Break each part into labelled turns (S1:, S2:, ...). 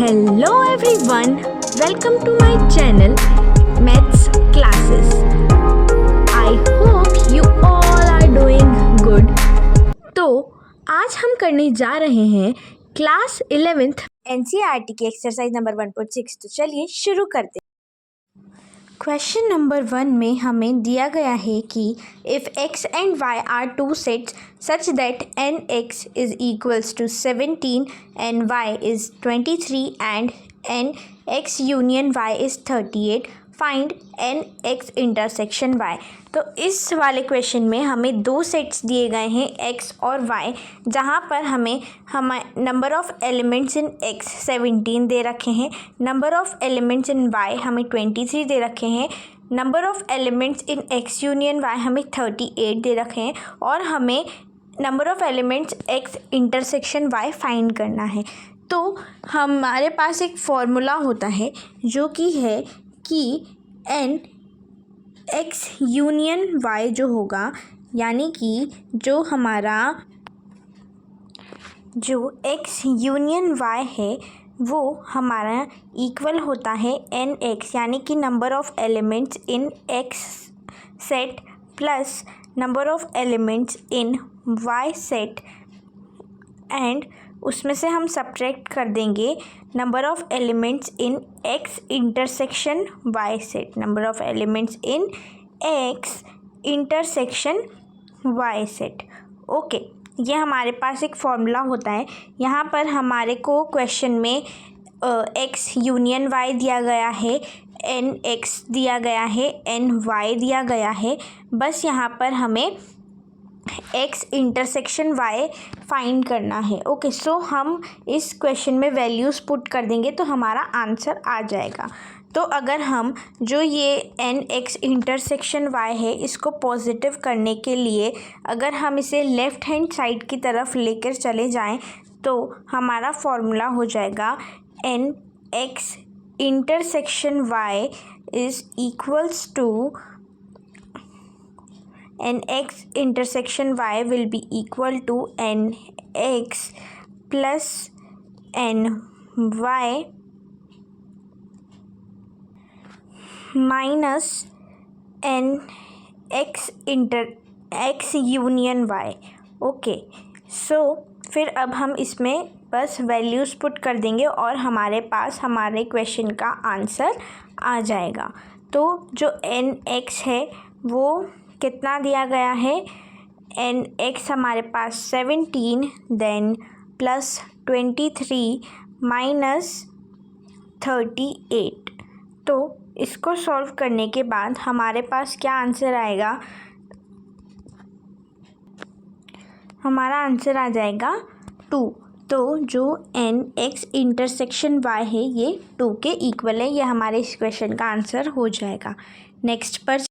S1: Hello everyone, welcome to my channel Maths Classes. I hope you all are doing good. तो आज हम करने जा रहे हैं क्लास 11th
S2: एनसीईआरटी की एक्सरसाइज नंबर 1.6। तो चलिए शुरू करते हैं।
S1: क्वेश्चन नंबर 1 में हमें दिया गया है कि if x and y are two sets such that n x is equals to 17 and y is 23 and n x union y is 38, find n x intersection y। तो इस वाले क्वेश्चन में हमें दो सेट्स दिए गए हैं x और y, जहाँ पर हमें number of elements in x 17 दे रखे हैं, number of elements in y हमें 23 दे रखे हैं, number of elements in x union y हमें 38 दे रखे हैं और हमें number of elements x intersection y find करना है। तो हमारे पास एक फॉर्मूला होता है जो कि है कि एन एक्स यूनियन वाई जो होगा, यानी कि जो हमारा जो एक्स यूनियन वाई है वो हमारा इक्वल होता है एन एक्स, यानी कि number of elements in x set plus number of elements in y set, and उसमें से हम सब्ट्रैक्ट कर देंगे number of elements in x intersection y set, number of elements in x intersection y set. Okay, ये हमारे पास एक formula होता है। यहाँ पर हमारे को क्वेश्चन में एक्स यूनियन वाई दिया गया है, एन एक्स दिया गया है, एन वाई दिया गया है। बस यहाँ पर हमें एक्स इंटरसेक्शन वाई फाइंड करना है। ओके, सो हम इस क्वेश्चन में वैल्यूज़ पुट कर देंगे तो हमारा आंसर आ जाएगा। तो अगर हम जो ये एन एक्स इंटरसेक्शन वाई है इसको पॉजिटिव करने के लिए अगर हम इसे लेफ़्ट हैंड साइड की तरफ लेकर चले जाएं तो हमारा फॉर्मूला हो जाएगा n x intersection y is equals to n x intersection y will be equal to n x plus n y minus n x union y। Okay, so फिर अब हम इसमें बस वैल्यूज़ पुट कर देंगे और हमारे पास हमारे क्वेश्चन का आंसर आ जाएगा। तो जो एन एक्स है वो कितना दिया गया है, एन एक्स हमारे पास 17 देन प्लस 23 माइनस 38। तो इसको सॉल्व करने के बाद हमारे पास क्या आंसर आएगा, हमारा आंसर आ जाएगा 2। तो जो एन एक्स इंटरसेक्शन वाई है ये 2 के इक्वल है, ये हमारे इस क्वेश्चन का आंसर हो जाएगा। नेक्स्ट पर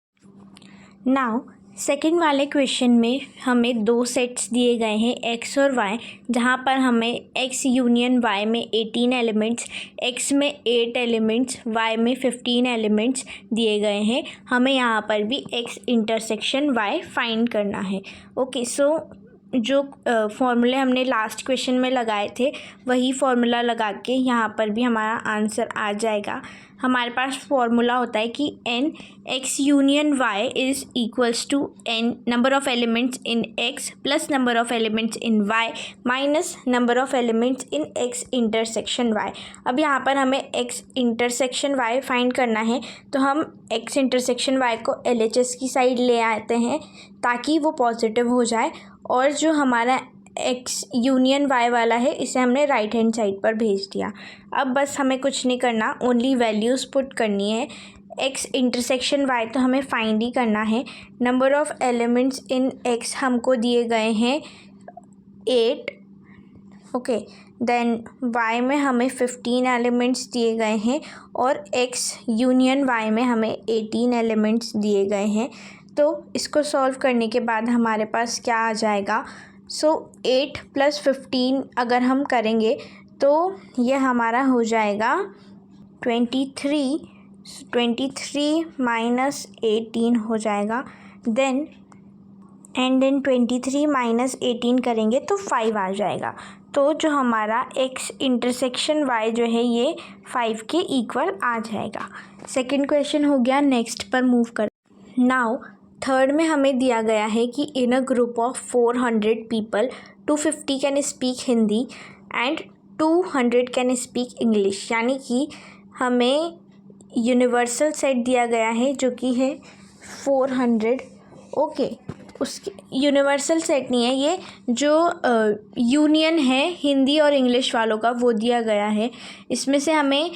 S1: नाउ सेकंड वाले क्वेश्चन में हमें दो सेट्स दिए गए हैं एक्स और वाई, जहाँ पर हमें एक्स यूनियन वाई में 18 एलिमेंट्स, एक्स में 8 एलिमेंट्स, वाई में 15 एलिमेंट्स दिए गए हैं। हमें यहाँ पर भी एक्स इंटरसेक्शन वाई फाइंड करना है। ओके, सो जो फॉर्मूले हमने लास्ट क्वेश्चन में लगाए थे वही फॉर्मूला लगा के यहाँ पर भी हमारा आंसर आ जाएगा। हमारे पास फॉर्मूला होता है कि n x union y is equals to n number of elements in x plus number of elements in y minus number of elements in x intersection y. अब यहाँ पर हमें एक्स इंटरसेक्शन वाई फाइंड करना है, तो हम x intersection Y को LHS की साइड ले आते हैं ताकि वो पॉजिटिव हो जाए, और जो हमारा एक्स यूनियन वाई वाला है इसे हमने राइट हैंड साइड पर भेज दिया। अब बस हमें कुछ नहीं करना, ओनली वैल्यूज़ पुट करनी है। एक्स इंटरसेक्शन वाई तो हमें फाइंड ही करना है। Number of elements in x हमको दिए गए हैं 8। ओके, देन वाई में हमें 15 एलिमेंट्स दिए गए हैं और एक्स यूनियन वाई में हमें 18 एलिमेंट्स दिए गए हैं। तो इसको सॉल्व करने के बाद हमारे पास क्या आ जाएगा, सो 8 + 15 अगर हम करेंगे तो ये हमारा हो जाएगा 23 माइनस 18 हो जाएगा। देन 23 - 18 करेंगे तो 5 आ जाएगा। तो जो हमारा x इंटरसेक्शन y जो है ये 5 के इक्वल आ जाएगा। सेकंड क्वेश्चन हो गया, नेक्स्ट पर मूव कर। नाउ थर्ड में हमें दिया गया है कि in a group of 400 people 250 can speak Hindi and 200 can speak English, यानी कि हमें यूनिवर्सल सेट दिया गया है जो कि है 400। ओके, उसके यूनिवर्सल सेट नहीं है ये, जो यूनियन है हिंदी और इंग्लिश वालों का वो दिया गया है। इसमें से हमें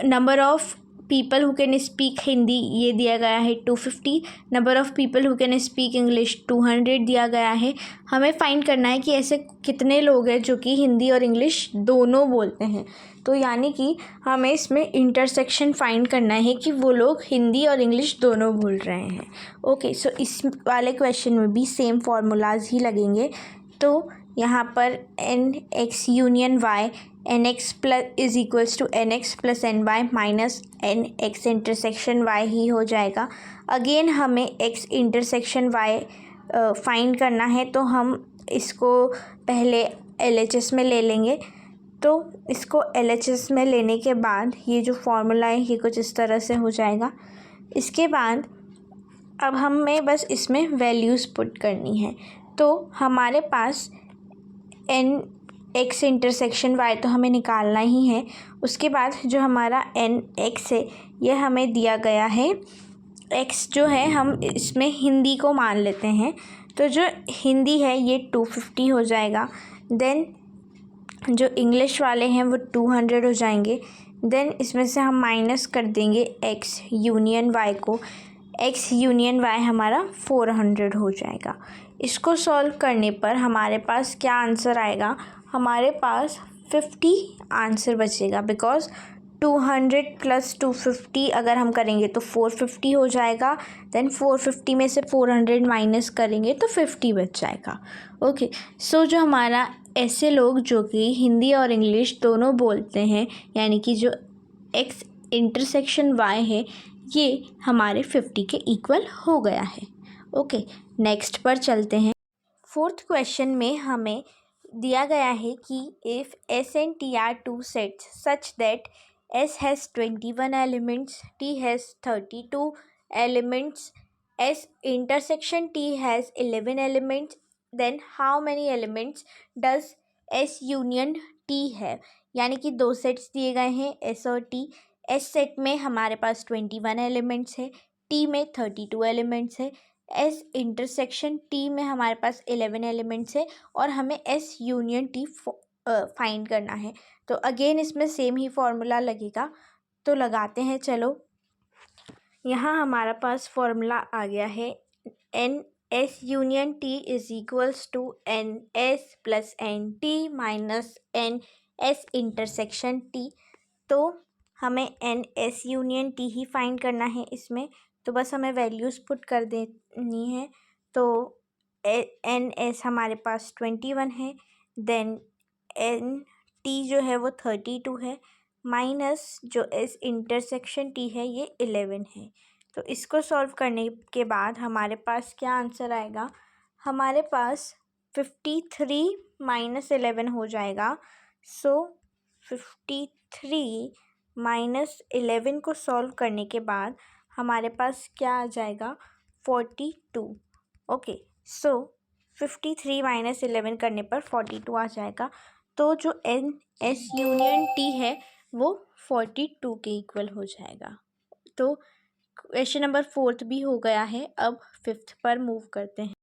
S1: number of people who can speak Hindi ये दिया गया है 250, number of people who can speak English 200 दिया गया है। हमें फाइंड करना है कि ऐसे कितने लोग हैं जो कि हिंदी और इंग्लिश दोनों बोलते हैं। तो यानी कि हमें इसमें इंटरसेक्शन फाइंड करना है कि वो लोग हिंदी और इंग्लिश दोनों बोल रहे हैं। ओके, सो इस वाले क्वेश्चन में भी सेम फार्मूलाज ही लगेंगे। तो यहाँ पर n x union y n x plus is equals to n x plus n y minus n x intersection y ही हो जाएगा। अगेन हमें एक्स इंटरसेक्शन वाई फाइंड करना है, तो हम इसको पहले LHS में ले लेंगे। तो इसको LHS में लेने के बाद ये जो फॉर्मूला है ये कुछ इस तरह से हो जाएगा। इसके बाद अब हमें बस इसमें वैल्यूज़ पुट करनी है। तो हमारे पास एन एक्स इंटरसेक्शन वाई तो हमें निकालना ही है। उसके बाद जो हमारा एन एक्स है ये हमें दिया गया है, एक्स जो है हम इसमें हिंदी को मान लेते हैं। तो जो हिंदी है ये 250 हो जाएगा। देन जो इंग्लिश वाले हैं वो 200 हो जाएंगे। देन इसमें से हम माइनस कर देंगे एक्स यूनियन वाई को, एक्स यूनियन वाई हमारा 400 हो जाएगा। इसको सॉल्व करने पर हमारे पास क्या आंसर आएगा, हमारे पास 50 आंसर बचेगा, बिकॉज 200 प्लस 250 अगर हम करेंगे तो 450 हो जाएगा। देन 450 में से 400 माइनस करेंगे तो 50 बच जाएगा। ओके, सो जो हमारा ऐसे लोग जो कि हिंदी और इंग्लिश दोनों बोलते हैं, यानी कि जो एक्स इंटरसेक्शन वाई है ये हमारे 50 के इक्वल हो गया है। ओके, नेक्स्ट पर चलते हैं। फोर्थ क्वेश्चन में हमें दिया गया है कि if S and T are two sets such that S has 21 elements, T has 32 elements, S intersection T has 11 elements, then how many elements does S union T have? यानी कि दो sets दिए गए हैं S और T। S set में हमारे पास 21 elements है, T में 32 एलिमेंट्स है। एस इंटरसेक्शन टी में हमारे पास 11 एलिमेंट्स है और हमें एस यूनियन टी फाइंड करना है। तो अगेन इसमें सेम ही फॉर्मूला लगेगा, तो लगाते हैं। चलो, यहाँ हमारा पास फॉर्मूला आ गया है, n S union T is equals to n S plus n T minus n S intersection T. तो हमें एन एस यूनियन टी ही फाइंड करना है इसमें, तो बस हमें वैल्यूज़ पुट कर देनी है। तो एन एस हमारे पास 21 है, देन एन टी जो है वो 32 है, माइनस जो एस इंटरसेक्शन टी है ये 11 है। तो इसको सॉल्व करने के बाद हमारे पास क्या आंसर आएगा, हमारे पास 53 माइनस 11 हो जाएगा। सो 53 माइनस 11 को सॉल्व करने के बाद हमारे पास क्या आ जाएगा, 42। ओके, सो 53 माइनस 11 करने पर 42 आ जाएगा। तो जो एन एस यूनियन टी है वो 42 के इक्वल हो जाएगा। तो क्वेश्चन नंबर 4 भी हो गया है। अब 5th पर मूव करते हैं।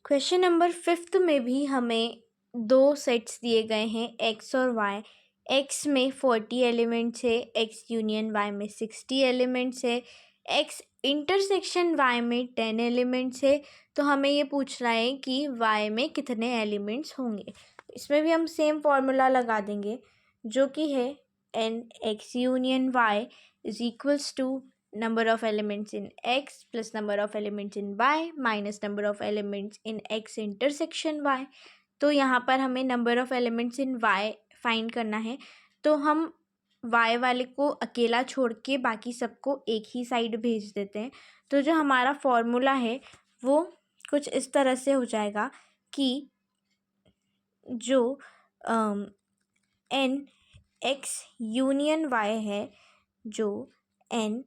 S1: क्वेश्चन नंबर 5th में भी हमें दो सेट्स दिए गए हैं, एक्स और वाई। एक्स में 40 एलिमेंट्स है, एक्स यूनियन वाई में 60 एलिमेंट्स है, एक्स इंटरसेक्शन वाई में 10 एलिमेंट्स है। तो हमें ये पूछ रहा है कि वाई में कितने एलिमेंट्स होंगे। इसमें भी हम सेम फॉर्मूला लगा देंगे जो कि है n x union y is equals to number of elements in x plus number of elements in y minus number of elements in x intersection y। तो यहाँ पर हमें number of elements in y find करना है। तो हम y वाले को अकेला छोड़ के बाकी सबको एक ही साइड भेज देते हैं। तो जो हमारा फॉर्मूला है वो कुछ इस तरह से हो जाएगा कि जो एन एक्स यूनियन वाई है, जो एन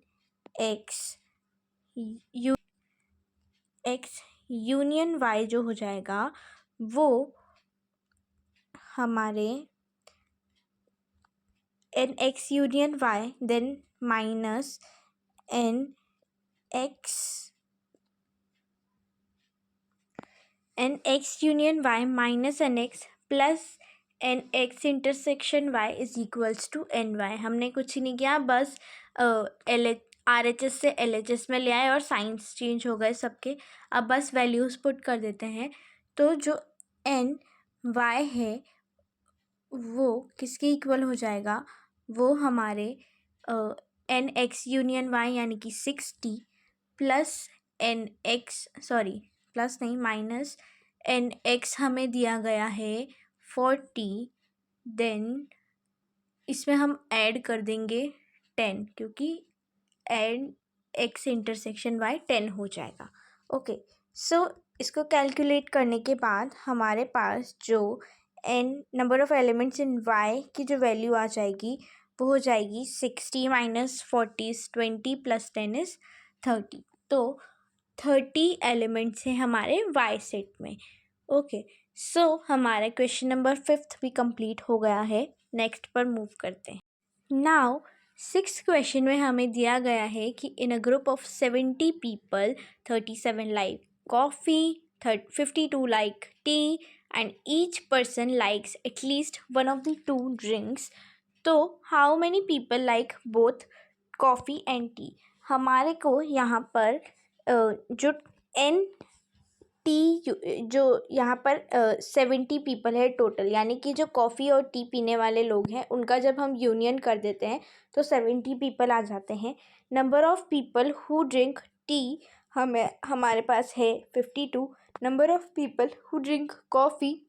S1: एक्स यूनियन वाई जो हो जाएगा वो हमारे n x union y then minus n x union y minus n x plus n x intersection y is equals to n y. हमने कुछ नहीं किया, बस RHS से LHS में ले आए और साइंस चेंज हो गए सबके। अब बस वैल्यूज़ पुट कर देते हैं। तो जो एन वाई है वो किसके इक्वल हो जाएगा, वो हमारे एन एक्स यूनियन वाई यानी कि 60 प्लस एन एक्स प्लस नहीं माइनस एन एक्स हमें दिया गया है 40, देन इसमें हम ऐड कर देंगे 10 क्योंकि एन एक्स इंटरसेक्शन वाई 10 हो जाएगा। ओके, सो इसको कैलकुलेट करने के बाद हमारे पास जो n number of elements in y की जो वैल्यू आ जाएगी वो हो जाएगी 60 माइनस 40 इज़ 20 प्लस 10 इज़ 30। तो 30 एलिमेंट्स हैं हमारे वाई सेट में। ओके, सो हमारा क्वेश्चन नंबर 5 भी कंप्लीट हो गया है। नेक्स्ट पर मूव करते हैं। नाउ 6th क्वेश्चन में हमें दिया गया है कि in a group of 70 people 37 like coffee, 52 like tea and each person likes at least one of the two drinks. तो how many people like both coffee and tea. हमारे को यहाँ पर जो एन टी जो यहाँ पर 70 पीपल है टोटल, यानी कि जो कॉफ़ी और टी पीने वाले लोग हैं उनका जब हम यूनियन कर देते हैं तो 70 पीपल आ जाते हैं। Number of people who drink T हमारे पास है 52। Number of people who drink coffee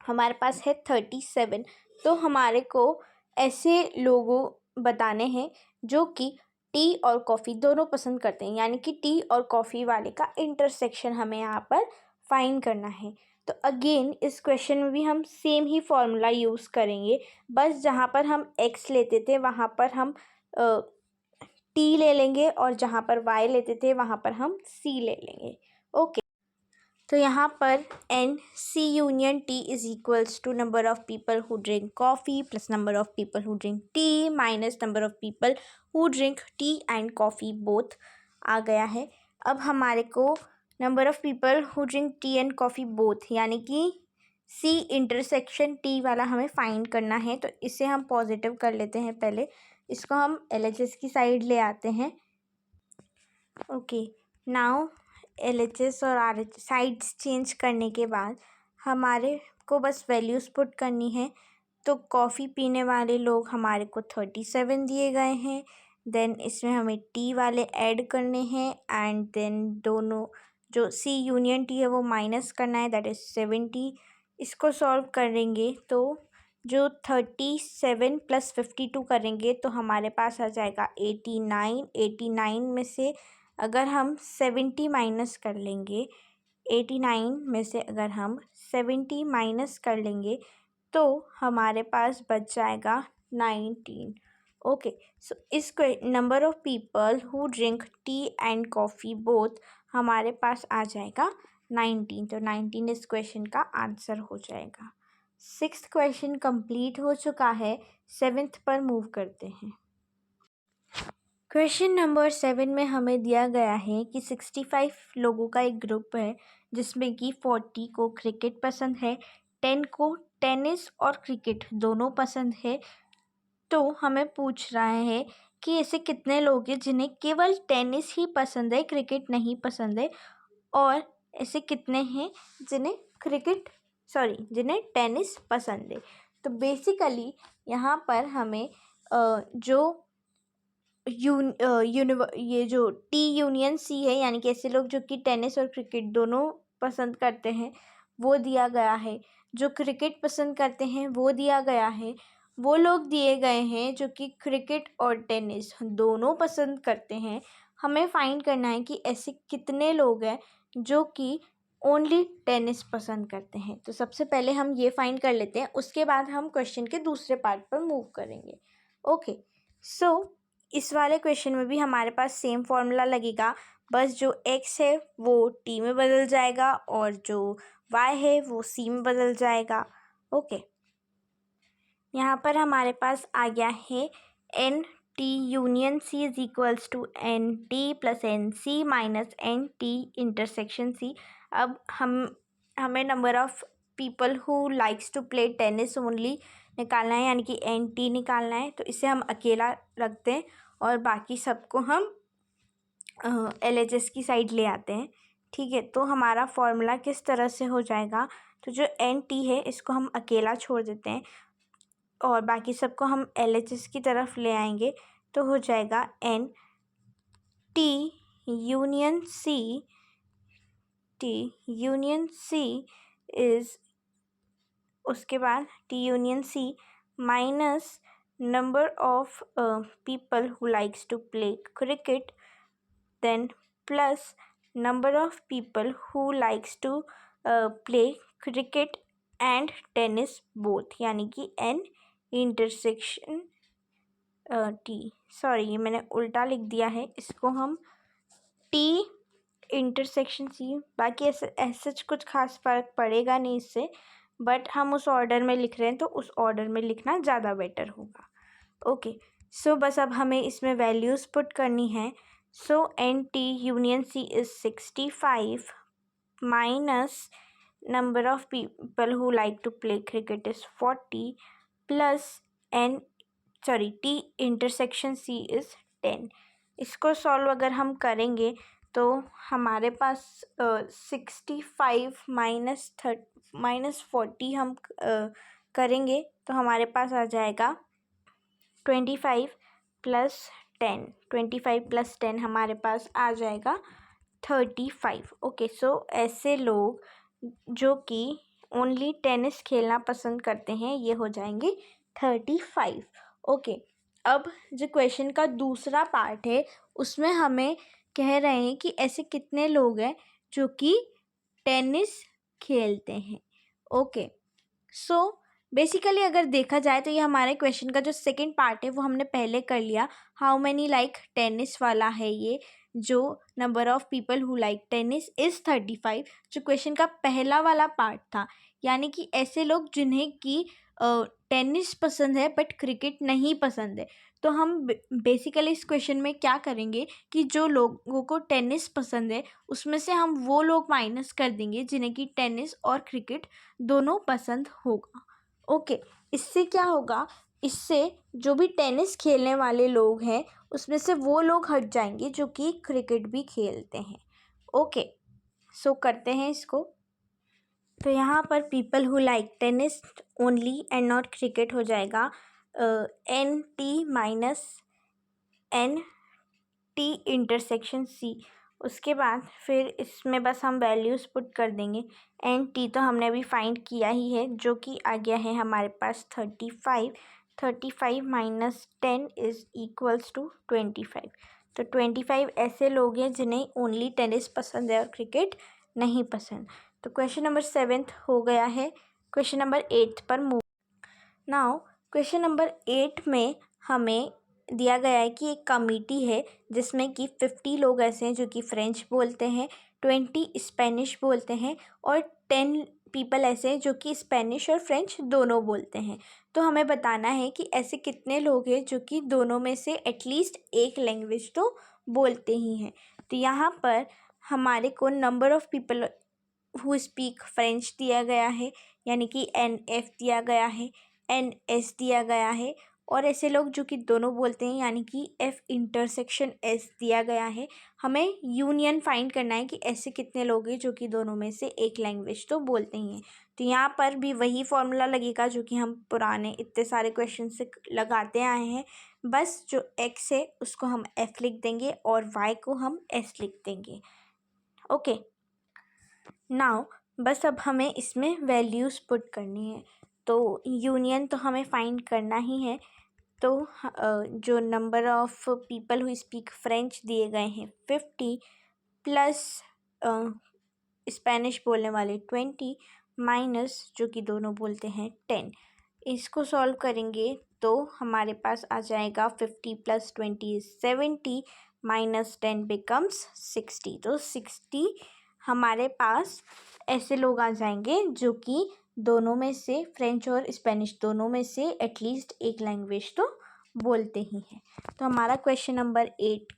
S1: हमारे पास है 37। तो हमारे को ऐसे लोगों बताने हैं जो कि टी और कॉफ़ी दोनों पसंद करते हैं, यानी कि टी और कॉफ़ी वाले का इंटरसेक्शन हमें यहाँ पर फाइंड करना है। तो अगेन इस क्वेश्चन में भी हम सेम ही फॉर्मूला यूज़ करेंगे, बस जहाँ पर हम एक्स लेते थे वहाँ पर हम टी ले लेंगे और जहाँ पर वाई लेते थे वहाँ पर हम सी ले लेंगे। ओके, तो यहाँ पर n C union T is equals to number of people who drink coffee plus number of people who drink tea minus number of people who drink tea and coffee both आ गया है। अब हमारे को number of people who drink tea and coffee both यानी कि सी intersection T वाला हमें फाइंड करना है। तो इसे हम पॉजिटिव कर लेते हैं। पहले इसको हम LHS की साइड ले आते हैं। ओके, नाउ LHS और RHS साइड्स चेंज करने के बाद हमारे को बस वैल्यूज़ पुट करनी है। तो कॉफ़ी पीने वाले लोग हमारे को 37 दिए गए हैं। देन इसमें हमें टी वाले ऐड करने हैं एंड देन दोनों जो सी यूनियन टी है वो माइनस करना है, दैट इज़ 70। इसको सॉल्व करेंगे तो जो 37 प्लस 52 करेंगे तो हमारे पास आ जाएगा 89। 89 में से अगर हम 70 माइनस कर लेंगे, 89 में से अगर हम 70 माइनस कर लेंगे तो हमारे पास बच जाएगा 19। ओके, सो इस number of people who drink tea and coffee both हमारे पास आ जाएगा 19। तो 19 इस क्वेश्चन का आंसर हो जाएगा। 6th क्वेश्चन कंप्लीट हो चुका है। 7th पर मूव करते हैं। क्वेश्चन नंबर 7 में हमें दिया गया है कि 65 लोगों का एक ग्रुप है जिसमें कि 40 को क्रिकेट पसंद है, 10 को टेनिस और क्रिकेट दोनों पसंद है। तो हमें पूछ रहा है कि ऐसे कितने लोग हैं जिन्हें केवल टेनिस ही पसंद है, क्रिकेट नहीं पसंद है, और ऐसे कितने हैं जिन्हें टेनिस पसंद है। तो बेसिकली यहाँ पर हमें जो ये जो टी यूनियन सी है, यानी कि ऐसे लोग जो कि टेनिस और क्रिकेट दोनों पसंद करते हैं वो दिया गया है। जो क्रिकेट पसंद करते हैं वो दिया गया है। वो लोग दिए गए हैं जो कि क्रिकेट और टेनिस दोनों पसंद करते हैं। हमें फाइंड करना है कि ऐसे कितने लोग हैं जो कि ओनली टेनिस पसंद करते हैं। तो सबसे पहले हम ये फाइंड कर लेते हैं, उसके बाद हम क्वेश्चन के दूसरे पार्ट पर मूव करेंगे। ओके, सो इस वाले क्वेश्चन में भी हमारे पास सेम फॉर्मूला लगेगा, बस जो x है वो t में बदल जाएगा और जो y है वो c में बदल जाएगा। ओके, यहाँ पर हमारे पास आ गया है n T union C is equals to n T plus n C minus n T intersection C. अब हमें number of people who likes to play tennis only निकालना है, यानी कि एन टी निकालना है। तो इसे हम अकेला रखते हैं और बाकी सबको हम एल एच एस की साइड ले आते हैं। ठीक है, तो हमारा फॉर्मूला किस तरह से हो जाएगा, तो जो एन टी है इसको हम अकेला छोड़ देते हैं और बाकी सबको हम एल एच एस की तरफ ले आएंगे। तो हो जाएगा n T union C is, उसके बाद T union C minus number of people who likes to play cricket, then plus number of people who likes to play cricket and tennis both, यानी कि एन इंटरसेक्शन टी, सॉरी ये मैंने उल्टा लिख दिया है, इसको हम टी इंटरसेक्शन सी, बाकी ऐसे कुछ खास फर्क पड़ेगा नहीं इससे, बट हम उस ऑर्डर में लिख रहे हैं तो उस ऑर्डर में लिखना ज़्यादा बेटर होगा। ओके, सो बस अब हमें इसमें वैल्यूज़ पुट करनी है। So n T union C is 65 minus number of people who like to play cricket is 40 plus t intersection c is 10। इसको सॉल्व अगर हम करेंगे तो हमारे पास 65 माइनस 40 हम करेंगे तो हमारे पास आ जाएगा 25 प्लस 10, 25 प्लस 10 हमारे पास आ जाएगा 35। ओके, सो ऐसे लोग जो कि ओनली टेनिस खेलना पसंद करते हैं ये हो जाएंगे 35। ओके, अब जो क्वेश्चन का दूसरा पार्ट है उसमें हमें कह रहे हैं कि ऐसे कितने लोग हैं जो कि टेनिस खेलते हैं। ओके, सो बेसिकली अगर देखा जाए तो ये हमारे क्वेश्चन का जो सेकंड पार्ट है वो हमने पहले कर लिया। हाउ मैनी लाइक टेनिस वाला है ये, जो number of people who like tennis is 35, जो क्वेश्चन का पहला वाला पार्ट था, यानी कि ऐसे लोग जिन्हें कि टेनिस पसंद है बट क्रिकेट नहीं पसंद है। तो हम बेसिकली इस क्वेश्चन में क्या करेंगे कि जो लोगों को टेनिस पसंद है उसमें से हम वो लोग माइनस कर देंगे जिन्हें कि टेनिस और क्रिकेट दोनों पसंद होगा। ओके, इससे क्या होगा, इससे जो भी टेनिस खेलने वाले लोग हैं उसमें से वो लोग हट जाएंगे जो कि क्रिकेट भी खेलते हैं। ओके, सो करते हैं इसको। तो यहाँ पर people who like tennis only and not cricket हो जाएगा n T minus n T intersection C. उसके बाद फिर इसमें बस हम वैल्यूज़ पुट कर देंगे। एन टी तो हमने अभी फाइंड किया ही है जो कि आ गया है हमारे पास 35 माइनस 10 इज़ इक्वल्स टू 25। तो 25 ऐसे लोग हैं जिन्हें ओनली टेनिस पसंद है और क्रिकेट नहीं पसंद। तो क्वेश्चन नंबर 7 हो गया है। क्वेश्चन नंबर 8 पर मूव। नाउ क्वेश्चन नंबर 8 में हमें दिया गया है कि एक कमेटी है जिसमें कि 50 लोग ऐसे हैं जो कि फ्रेंच बोलते हैं, 20 स्पेनिश बोलते हैं और 10 पीपल ऐसे हैं जो कि स्पेनिश और फ्रेंच दोनों बोलते हैं। तो हमें बताना है कि ऐसे कितने लोग हैं जो कि दोनों में से एटलीस्ट एक लैंग्वेज तो बोलते ही हैं। तो यहाँ पर हमारे को number of people who speak French दिया गया है, यानी कि NF दिया गया है, NS दिया गया है, और ऐसे लोग जो कि दोनों बोलते हैं यानी कि F इंटरसेक्शन S दिया गया है। हमें यूनियन फाइंड करना है कि ऐसे कितने लोग हैं जो कि दोनों में से एक लैंग्वेज तो बोलते ही हैं। तो यहाँ पर भी वही फॉर्मूला लगेगा जो कि हम पुराने इतने सारे क्वेश्चन से लगाते आए हैं। बस जो X है उसको हम F लिख देंगे और Y को हम S लिख देंगे। ओके, नाउ बस अब हमें इसमें वैल्यूज़ पुट करनी है। तो यूनियन तो हमें फाइंड करना ही है। तो जो number of people who speak French दिए गए हैं 50 प्लस स्पेनिश बोलने वाले 20 माइनस जो कि दोनों बोलते हैं 10। इसको सॉल्व करेंगे तो हमारे पास आ जाएगा 50 + 20 = 70 माइनस 10 बिकम्स 60। तो 60 हमारे पास ऐसे लोग आ जाएंगे जो कि दोनों में से, फ्रेंच और स्पेनिश दोनों में से एटलीस्ट एक लैंग्वेज तो बोलते ही हैं। तो हमारा क्वेश्चन नंबर 8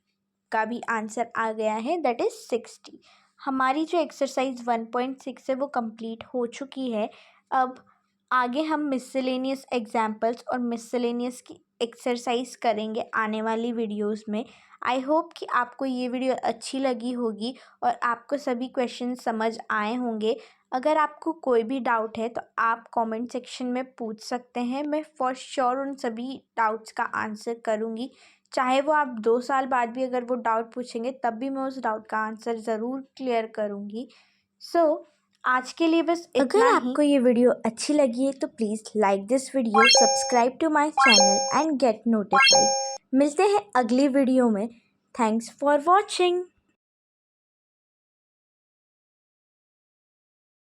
S1: का भी आंसर आ गया है, दैट इज़ 60। हमारी जो एक्सरसाइज 1.6 है वो कंप्लीट हो चुकी है। अब आगे हम मिसलेनियस एग्जाम्पल्स और मिसलेनियस की एक्सरसाइज करेंगे आने वाली वीडियोस में। आई होप कि आपको ये वीडियो अच्छी लगी होगी और आपको सभी क्वेश्चन समझ आए होंगे। अगर आपको कोई भी डाउट है तो आप कमेंट सेक्शन में पूछ सकते हैं, मैं फॉर श्योर उन सभी डाउट्स का आंसर करूँगी। चाहे वो आप 2 साल बाद भी अगर वो डाउट पूछेंगे तब भी मैं उस डाउट का आंसर ज़रूर क्लियर करूँगी। सो आज के लिए बस
S2: अगर
S1: इतना ही।
S2: आपको ये वीडियो अच्छी लगी है तो please like this video, subscribe to my channel and get notified. मिलते हैं अगली वीडियो में। Thanks for watching.